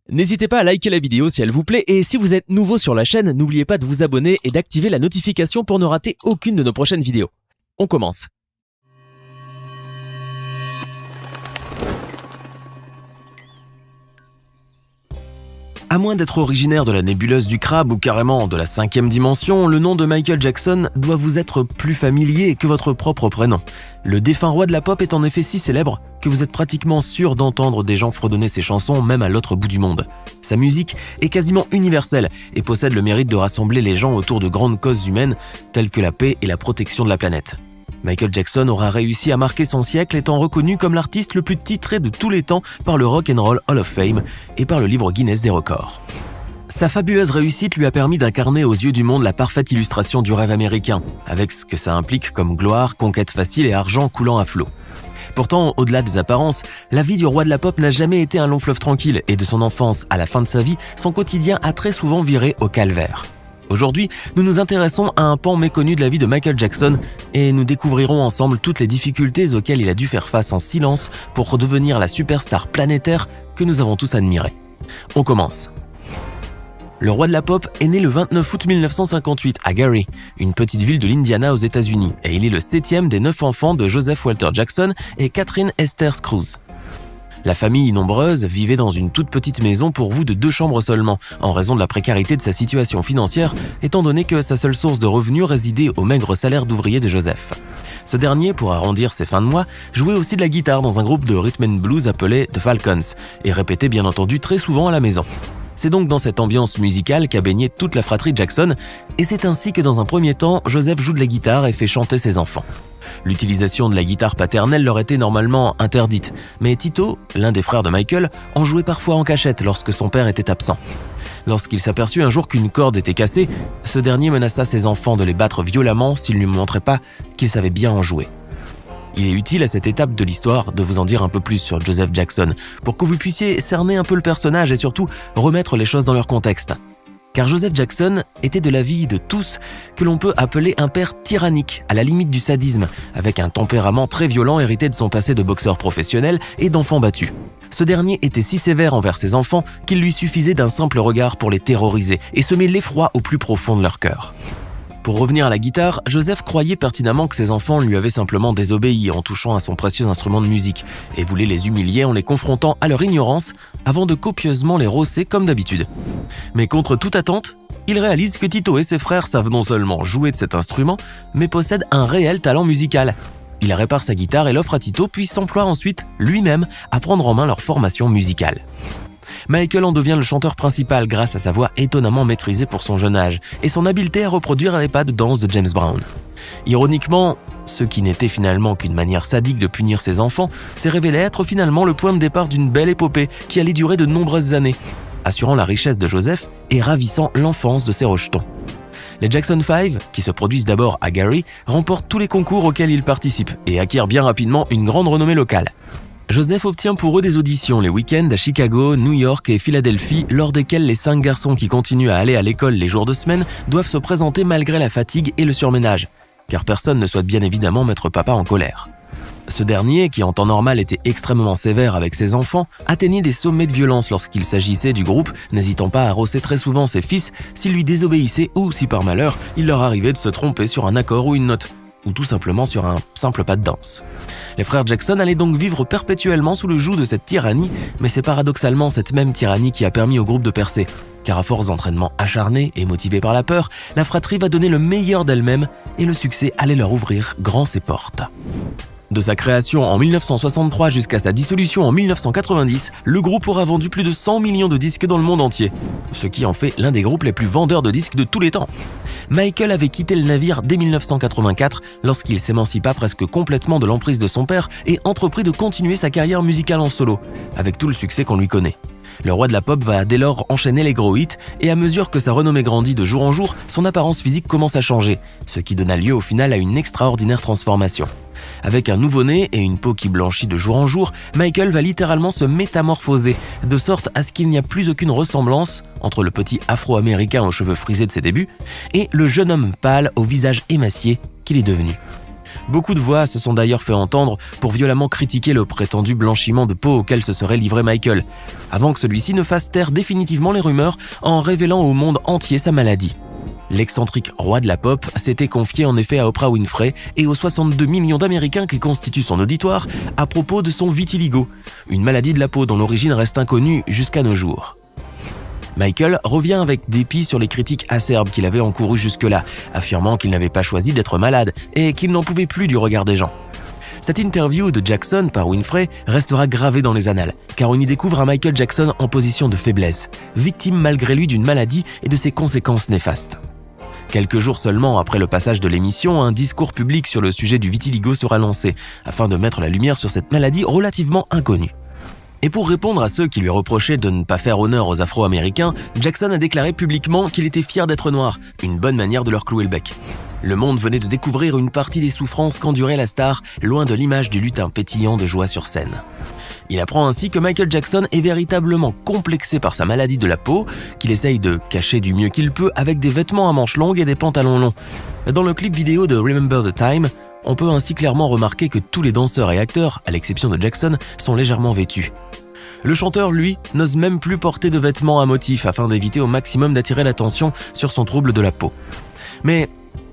N'hésitez pas à liker la vidéo si elle vous plaît et si vous êtes nouveau sur la chaîne, n'oubliez pas de vous abonner et d'activer la notification pour ne rater aucune de nos prochaines vidéos. On commence. À moins d'être originaire de la nébuleuse du crabe ou carrément de la 5e dimension, le nom de Michael Jackson doit vous être plus familier que votre propre prénom. Le défunt roi de la pop est en effet si célèbre que vous êtes pratiquement sûr d'entendre des gens fredonner ses chansons même à l'autre bout du monde. Sa musique est quasiment universelle et possède le mérite de rassembler les gens autour de grandes causes humaines telles que la paix et la protection de la planète. Michael Jackson aura réussi à marquer son siècle étant reconnu comme l'artiste le plus titré de tous les temps par le Rock and Roll Hall of Fame et par le livre Guinness des records. Sa fabuleuse réussite lui a permis d'incarner aux yeux du monde la parfaite illustration du rêve américain, avec ce que ça implique comme gloire, conquête facile et argent coulant à flot. Pourtant, au-delà des apparences, la vie du roi de la pop n'a jamais été un long fleuve tranquille et de son enfance à la fin de sa vie, son quotidien a très souvent viré au calvaire. Aujourd'hui, nous nous intéressons à un pan méconnu de la vie de Michael Jackson et nous découvrirons ensemble toutes les difficultés auxquelles il a dû faire face en silence pour redevenir la superstar planétaire que nous avons tous admirée. On commence. Le roi de la pop est né le 29 août 1958 à Gary, une petite ville de l'Indiana aux États-Unis, et il est le 7e des 9 enfants de Joseph Walter Jackson et Catherine Esther Scruggs. La famille nombreuse vivait dans une toute petite maison pourvue de 2 chambres seulement, en raison de la précarité de sa situation financière, étant donné que sa seule source de revenus résidait au maigre salaire d'ouvrier de Joseph. Ce dernier, pour arrondir ses fins de mois, jouait aussi de la guitare dans un groupe de rhythm and blues appelé The Falcons, et répétait bien entendu très souvent à la maison. C'est donc dans cette ambiance musicale qu'a baigné toute la fratrie Jackson, et c'est ainsi que dans un premier temps, Joseph joue de la guitare et fait chanter ses enfants. L'utilisation de la guitare paternelle leur était normalement interdite, mais Tito, l'un des frères de Michael, en jouait parfois en cachette lorsque son père était absent. Lorsqu'il s'aperçut un jour qu'une corde était cassée, ce dernier menaça ses enfants de les battre violemment s'ils ne lui montraient pas qu'il savait bien en jouer. Il est utile à cette étape de l'histoire de vous en dire un peu plus sur Joseph Jackson, pour que vous puissiez cerner un peu le personnage et surtout remettre les choses dans leur contexte. Car Joseph Jackson était de l'avis de tous que l'on peut appeler un père tyrannique, à la limite du sadisme, avec un tempérament très violent hérité de son passé de boxeur professionnel et d'enfant battu. Ce dernier était si sévère envers ses enfants qu'il lui suffisait d'un simple regard pour les terroriser et semer l'effroi au plus profond de leur cœur. Pour revenir à la guitare, Joseph croyait pertinemment que ses enfants lui avaient simplement désobéi en touchant à son précieux instrument de musique et voulait les humilier en les confrontant à leur ignorance avant de copieusement les rosser comme d'habitude. Mais contre toute attente, il réalise que Tito et ses frères savent non seulement jouer de cet instrument, mais possèdent un réel talent musical. Il répare sa guitare et l'offre à Tito puis s'emploie ensuite lui-même à prendre en main leur formation musicale. Michael en devient le chanteur principal grâce à sa voix étonnamment maîtrisée pour son jeune âge et son habileté à reproduire les pas de danse de James Brown. Ironiquement, ce qui n'était finalement qu'une manière sadique de punir ses enfants s'est révélé être finalement le point de départ d'une belle épopée qui allait durer de nombreuses années, assurant la richesse de Joseph et ravissant l'enfance de ses rejetons. Les Jackson 5, qui se produisent d'abord à Gary, remportent tous les concours auxquels ils participent et acquièrent bien rapidement une grande renommée locale. Joseph obtient pour eux des auditions les week-ends à Chicago, New York et Philadelphie, lors desquelles les 5 garçons qui continuent à aller à l'école les jours de semaine doivent se présenter malgré la fatigue et le surménage, car personne ne souhaite bien évidemment mettre papa en colère. Ce dernier, qui en temps normal était extrêmement sévère avec ses enfants, atteignait des sommets de violence lorsqu'il s'agissait du groupe, n'hésitant pas à rosser très souvent ses fils s'ils lui désobéissaient ou si par malheur il leur arrivait de se tromper sur un accord ou une note, ou tout simplement sur un simple pas de danse. Les frères Jackson allaient donc vivre perpétuellement sous le joug de cette tyrannie, mais c'est paradoxalement cette même tyrannie qui a permis au groupe de percer. Car à force d'entraînement acharné et motivé par la peur, la fratrie va donner le meilleur d'elle-même et le succès allait leur ouvrir grand ses portes. De sa création en 1963 jusqu'à sa dissolution en 1990, le groupe aura vendu plus de 100 millions de disques dans le monde entier, ce qui en fait l'un des groupes les plus vendeurs de disques de tous les temps. Michael avait quitté le navire dès 1984 lorsqu'il s'émancipa presque complètement de l'emprise de son père et entreprit de continuer sa carrière musicale en solo, avec tout le succès qu'on lui connaît. Le roi de la pop va dès lors enchaîner les gros hits et à mesure que sa renommée grandit de jour en jour, son apparence physique commence à changer, ce qui donna lieu au final à une extraordinaire transformation. Avec un nouveau-né et une peau qui blanchit de jour en jour, Michael va littéralement se métamorphoser, de sorte à ce qu'il n'y a plus aucune ressemblance entre le petit afro-américain aux cheveux frisés de ses débuts et le jeune homme pâle au visage émacié qu'il est devenu. Beaucoup de voix se sont d'ailleurs fait entendre pour violemment critiquer le prétendu blanchiment de peau auquel se serait livré Michael, avant que celui-ci ne fasse taire définitivement les rumeurs en révélant au monde entier sa maladie. L'excentrique roi de la pop s'était confié en effet à Oprah Winfrey et aux 62 millions d'Américains qui constituent son auditoire à propos de son vitiligo, une maladie de la peau dont l'origine reste inconnue jusqu'à nos jours. Michael revient avec dépit sur les critiques acerbes qu'il avait encourues jusque-là, affirmant qu'il n'avait pas choisi d'être malade et qu'il n'en pouvait plus du regard des gens. Cette interview de Jackson par Winfrey restera gravée dans les annales, car on y découvre un Michael Jackson en position de faiblesse, victime malgré lui d'une maladie et de ses conséquences néfastes. Quelques jours seulement après le passage de l'émission, un discours public sur le sujet du vitiligo sera lancé, afin de mettre la lumière sur cette maladie relativement inconnue. Et pour répondre à ceux qui lui reprochaient de ne pas faire honneur aux Afro-Américains, Jackson a déclaré publiquement qu'il était fier d'être noir, une bonne manière de leur clouer le bec. Le monde venait de découvrir une partie des souffrances qu'endurait la star, loin de l'image du lutin pétillant de joie sur scène. Il apprend ainsi que Michael Jackson est véritablement complexé par sa maladie de la peau, qu'il essaye de cacher du mieux qu'il peut avec des vêtements à manches longues et des pantalons longs. Dans le clip vidéo de Remember the Time, on peut ainsi clairement remarquer que tous les danseurs et acteurs, à l'exception de Jackson, sont légèrement vêtus. Le chanteur, lui, n'ose même plus porter de vêtements à motifs afin d'éviter au maximum d'attirer l'attention sur son trouble de la peau. Mais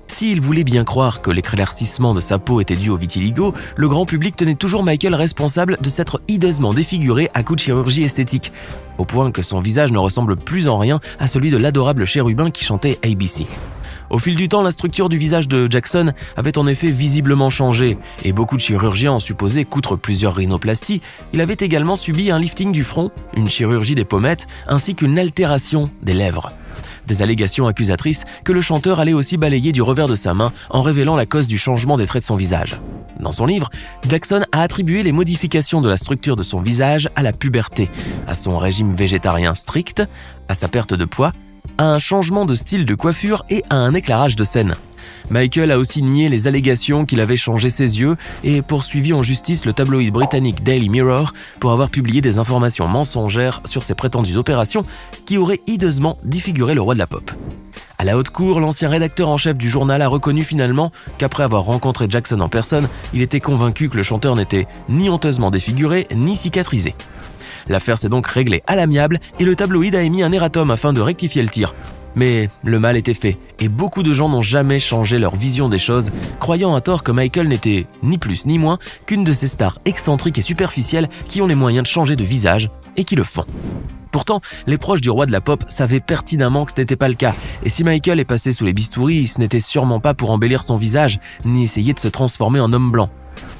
s'il voulait bien croire que l'éclaircissement de sa peau était dû au vitiligo, le grand public tenait toujours Michael responsable de s'être hideusement défiguré à coups de chirurgie esthétique, au point que son visage ne ressemble plus en rien à celui de l'adorable chérubin qui chantait ABC. Au fil du temps, la structure du visage de Jackson avait en effet visiblement changé, et beaucoup de chirurgiens ont supposé qu'outre plusieurs rhinoplasties, il avait également subi un lifting du front, une chirurgie des pommettes, ainsi qu'une altération des lèvres. Des allégations accusatrices que le chanteur allait aussi balayer du revers de sa main en révélant la cause du changement des traits de son visage. Dans son livre, Jackson a attribué les modifications de la structure de son visage à la puberté, à son régime végétarien strict, à sa perte de poids, à un changement de style de coiffure et à un éclairage de scène. Michael a aussi nié les allégations qu'il avait changé ses yeux et poursuivi en justice le tabloïd britannique Daily Mirror pour avoir publié des informations mensongères sur ses prétendues opérations qui auraient hideusement défiguré le roi de la pop. À la haute cour, l'ancien rédacteur en chef du journal a reconnu finalement qu'après avoir rencontré Jackson en personne, il était convaincu que le chanteur n'était ni honteusement défiguré ni cicatrisé. L'affaire s'est donc réglée à l'amiable et le tabloïd a émis un erratum afin de rectifier le tir. Mais le mal était fait et beaucoup de gens n'ont jamais changé leur vision des choses, croyant à tort que Michael n'était ni plus ni moins qu'une de ces stars excentriques et superficielles qui ont les moyens de changer de visage et qui le font. Pourtant, les proches du roi de la pop savaient pertinemment que ce n'était pas le cas, et si Michael est passé sous les bistouris, ce n'était sûrement pas pour embellir son visage, ni essayer de se transformer en homme blanc.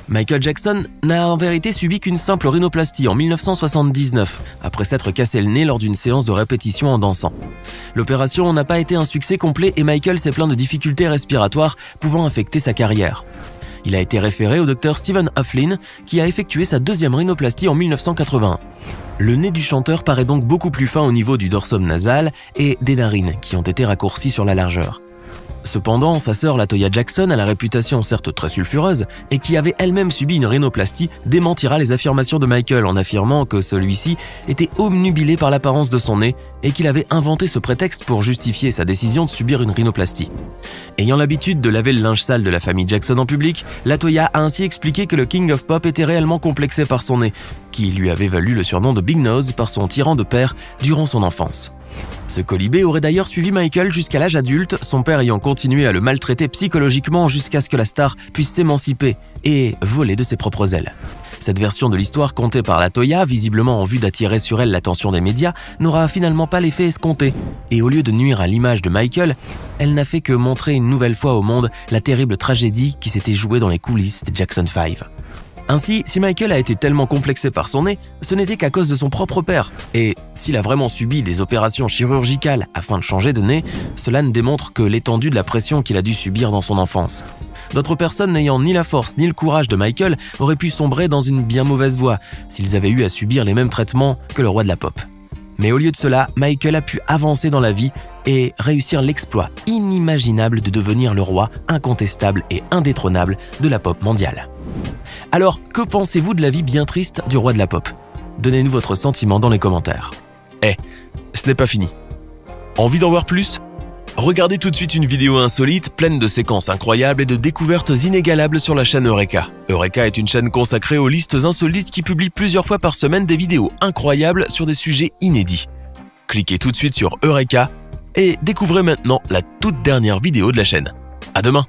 Michael Jackson n'a en vérité subi qu'une simple rhinoplastie en 1979, après s'être cassé le nez lors d'une séance de répétition en dansant. L'opération n'a pas été un succès complet et Michael s'est plaint de difficultés respiratoires pouvant affecter sa carrière. Il a été référé au docteur Stephen Hufflin, qui a effectué sa deuxième rhinoplastie en 1981. Le nez du chanteur paraît donc beaucoup plus fin au niveau du dorsum nasal et des narines, qui ont été raccourcies sur la largeur. Cependant, sa sœur LaToya Jackson, à la réputation certes très sulfureuse, et qui avait elle-même subi une rhinoplastie, démentira les affirmations de Michael en affirmant que celui-ci était obnubilé par l'apparence de son nez et qu'il avait inventé ce prétexte pour justifier sa décision de subir une rhinoplastie. Ayant l'habitude de laver le linge sale de la famille Jackson en public, LaToya a ainsi expliqué que le King of Pop était réellement complexé par son nez, qui lui avait valu le surnom de Big Nose par son tyran de père durant son enfance. Ce colibé aurait d'ailleurs suivi Michael jusqu'à l'âge adulte, son père ayant continué à le maltraiter psychologiquement jusqu'à ce que la star puisse s'émanciper et voler de ses propres ailes. Cette version de l'histoire contée par LaToya, visiblement en vue d'attirer sur elle l'attention des médias, n'aura finalement pas l'effet escompté, et au lieu de nuire à l'image de Michael, elle n'a fait que montrer une nouvelle fois au monde la terrible tragédie qui s'était jouée dans les coulisses des Jackson 5. Ainsi, si Michael a été tellement complexé par son nez, ce n'était qu'à cause de son propre père. Et s'il a vraiment subi des opérations chirurgicales afin de changer de nez, cela ne démontre que l'étendue de la pression qu'il a dû subir dans son enfance. D'autres personnes n'ayant ni la force ni le courage de Michael auraient pu sombrer dans une bien mauvaise voie s'ils avaient eu à subir les mêmes traitements que le roi de la pop. Mais au lieu de cela, Michael a pu avancer dans la vie et réussir l'exploit inimaginable de devenir le roi incontestable et indétrônable de la pop mondiale. Alors, que pensez-vous de la vie bien triste du roi de la pop ? Donnez-nous votre sentiment dans les commentaires. Ce n'est pas fini. Envie d'en voir plus ? Regardez tout de suite une vidéo insolite, pleine de séquences incroyables et de découvertes inégalables sur la chaîne Eureka. Eureka est une chaîne consacrée aux listes insolites qui publie plusieurs fois par semaine des vidéos incroyables sur des sujets inédits. Cliquez tout de suite sur Eureka et découvrez maintenant la toute dernière vidéo de la chaîne. À demain!